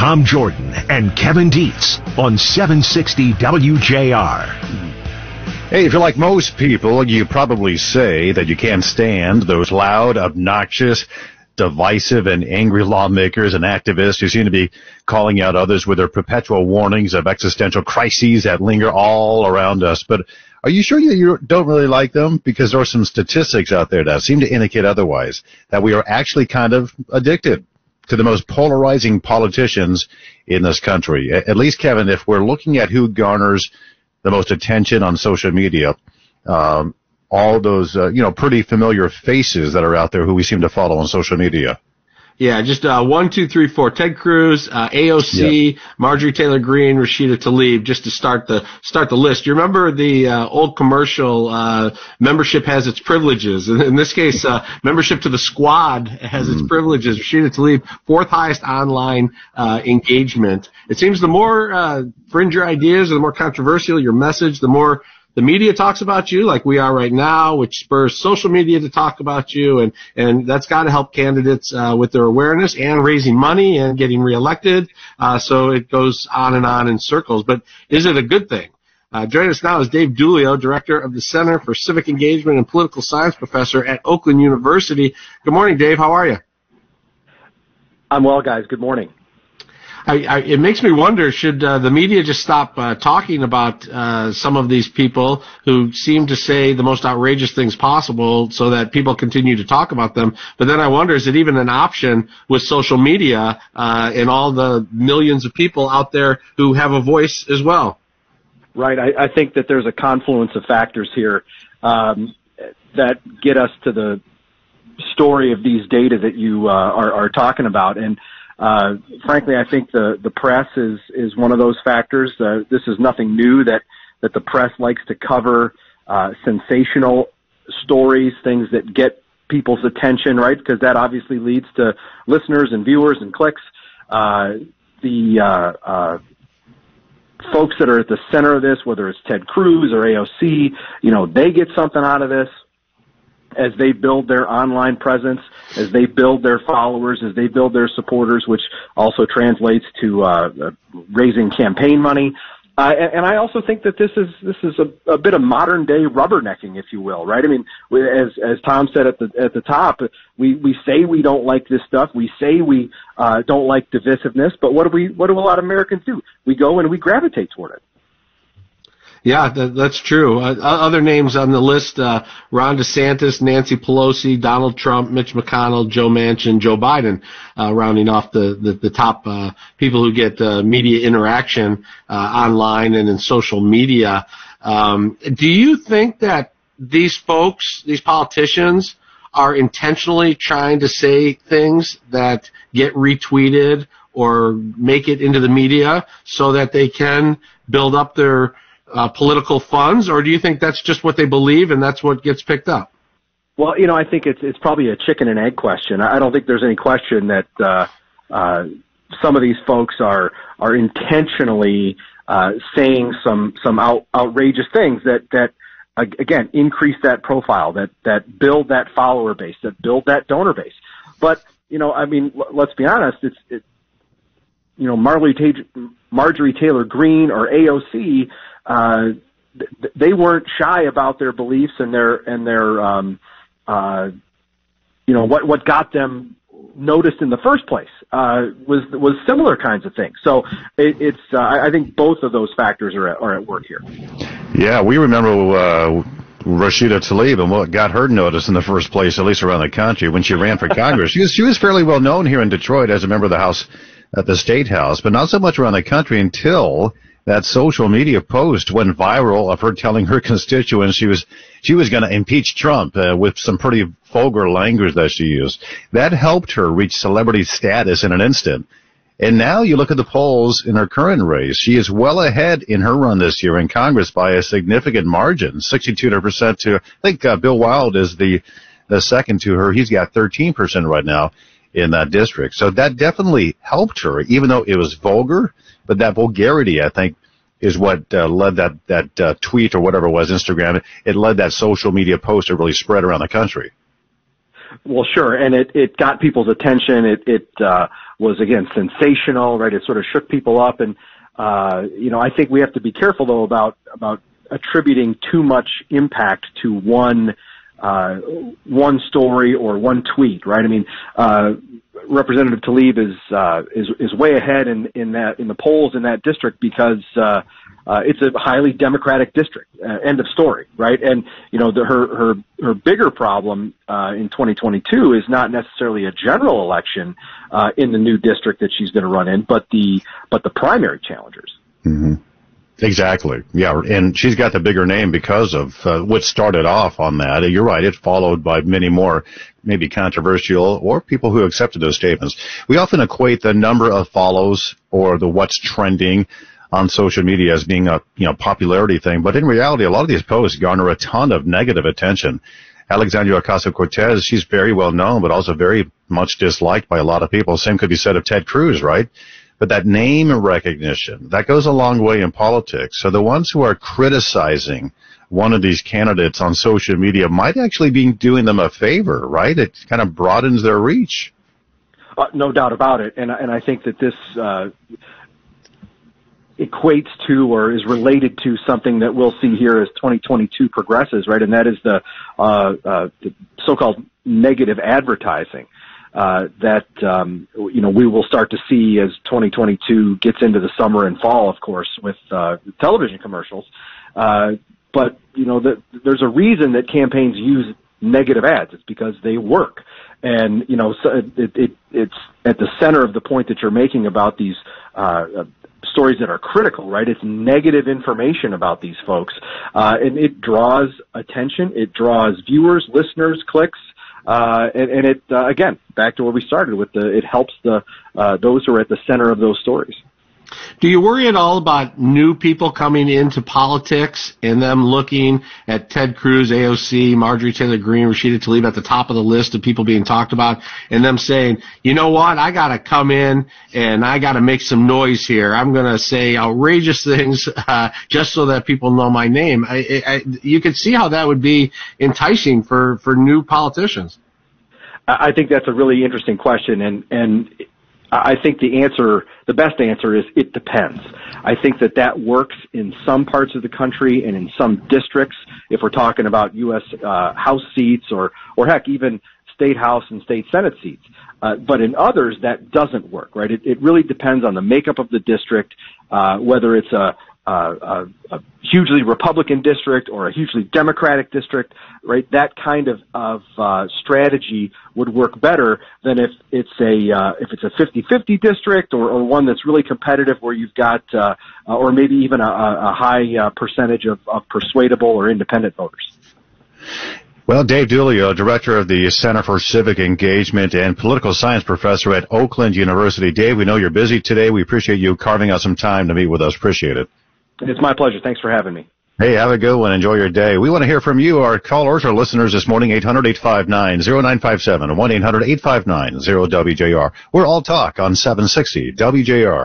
Tom Jordan and Kevin Deitz on 760 WJR. Hey, if you're like most people, you probably say that you can't stand those loud, obnoxious, divisive, and angry lawmakers and activists who seem to be calling out others with their perpetual warnings of existential crises that linger all around us. But are you sure you don't really like them? Because there are some statistics out there that seem to indicate otherwise, that we are actually kind of addicted to the most polarizing politicians in this country. At least, Kevin, if we're looking at who garners the most attention on social media, all those, pretty familiar faces that are out there who we seem to follow on social media. Yeah, just 1, 2, 3, 4. Ted Cruz, AOC, Marjorie Taylor Greene, Rashida Tlaib, just to start the list. You remember the old commercial, membership has its privileges. In this case, membership to the squad has its privileges. Rashida Tlaib, fourth highest online engagement. It seems the more fringe your ideas, or the more controversial your message, the more the media talks about you, like we are right now, which spurs social media to talk about you, and that's got to help candidates with their awareness and raising money and getting reelected. So it goes on in circles. But is it a good thing? Joining us now is Dave Dulio, Director of the Center for Civic Engagement and Political Science Professor at Oakland University. Good morning, Dave. How are you? I'm well, guys. Good morning. It makes me wonder, should the media just stop talking about some of these people who seem to say the most outrageous things possible so that people continue to talk about them? But then I wonder, is it even an option with social media and all the millions of people out there who have a voice as well? Right. I think that there's a confluence of factors here that get us to the story of these data that you are talking about. And frankly, I think the press is one of those factors. This is nothing new that the press likes to cover sensational stories, things that get people's attention, right? Because that obviously leads to listeners and viewers and clicks. The folks that are at the center of this, whether it's Ted Cruz or AOC, they get something out of this. As they build their online presence, as they build their followers, as they build their supporters, which also translates to raising campaign money. And I also think that this is a bit of modern day rubbernecking, if you will, right? I mean, as Tom said at the top, we say we don't like this stuff, we say we don't like divisiveness, but what do a lot of Americans do? We go and we gravitate toward it. Yeah, that's true. Other names on the list, Ron DeSantis, Nancy Pelosi, Donald Trump, Mitch McConnell, Joe Manchin, Joe Biden, rounding off the top people who get media interaction online and in social media. Do you think that these folks, these politicians, are intentionally trying to say things that get retweeted or make it into the media so that they can build up their political funds, or do you think that's just what they believe and that's what gets picked up? Well, I think it's probably a chicken and egg question. I don't think there's any question that some of these folks are intentionally saying some outrageous things that again increase that profile, that build that follower base, that build that donor base. But let's be honest, Marjorie Taylor Greene or AOC. They weren't shy about their beliefs and their what got them noticed in the first place was similar kinds of things. So I think both of those factors are at work here. Yeah, we remember Rashida Tlaib and what got her noticed in the first place, at least around the country, when she ran for Congress. She was fairly well known here in Detroit as a member of the House at the State House, but not so much around the country until that social media post went viral of her telling her constituents she was going to impeach Trump with some pretty vulgar language that she used. That helped her reach celebrity status in an instant. And now you look at the polls in her current race. She is well ahead in her run this year in Congress by a significant margin, 62% to, I think Bill Wild is the second to her. He's got 13% right now in that district. So that definitely helped her, even though it was vulgar. But that vulgarity, I think, is what led that tweet or whatever it was, Instagram. It led that social media post to really spread around the country. Well, sure, and it got people's attention. It was, again, sensational, right? It sort of shook people up, and I think we have to be careful though about attributing too much impact to one story or one tweet, right? I mean, Representative Tlaib is way ahead in the polls in that district because it's a highly Democratic district. End of story, right? And her bigger problem in 2022 is not necessarily a general election in the new district that she's going to run in, but the primary challengers. Mm-hmm. Exactly. Yeah, and she's got the bigger name because of what started off on that. You're right. It's followed by many more, maybe controversial, or people who accepted those statements. We often equate the number of follows or the what's trending on social media as being a popularity thing, but in reality, a lot of these posts garner a ton of negative attention. Alexandria Ocasio-Cortez, she's very well known, but also very much disliked by a lot of people. Same could be said of Ted Cruz, right? But that name recognition, that goes a long way in politics. So the ones who are criticizing one of these candidates on social media might actually be doing them a favor, right? It kind of broadens their reach. No doubt about it. And I think that this equates to or is related to something that we'll see here as 2022 progresses, right? And that is the so-called negative advertising. We will start to see as 2022 gets into the summer and fall, of course, with television commercials. But there's a reason that campaigns use negative ads. It's because they work. And, so it's at the center of the point that you're making about these stories that are critical, right? It's negative information about these folks. And it draws attention. It draws viewers, listeners, clicks. And it, again, back to where we started with it helps those who are at the center of those stories. Do you worry at all about new people coming into politics and them looking at Ted Cruz, AOC, Marjorie Taylor Greene, Rashida Tlaib at the top of the list of people being talked about, and them saying, you know what, I got to come in and I got to make some noise here. I'm going to say outrageous things just so that people know my name. You could see how that would be enticing for new politicians. I think that's a really interesting question, and I think the best answer is it depends. I think that works in some parts of the country and in some districts, if we're talking about U.S. House seats or heck, even state House and state Senate seats. But in others, that doesn't work, right? It really depends on the makeup of the district, whether it's a hugely Republican district or a hugely Democratic district, right? That kind of strategy would work better than if it's a 50-50 district or one that's really competitive where you've got or maybe even a high percentage of persuadable or independent voters. Well, Dave Dooley, Director of the Center for Civic Engagement and Political Science Professor at Oakland University. Dave, we know you're busy today. We appreciate you carving out some time to meet with us. Appreciate it. It's my pleasure. Thanks for having me. Hey, have a good one. Enjoy your day. We want to hear from you, our callers, our listeners this morning, 800-859-0957, 1-800-859-0WJR. We're All Talk on 760 WJR.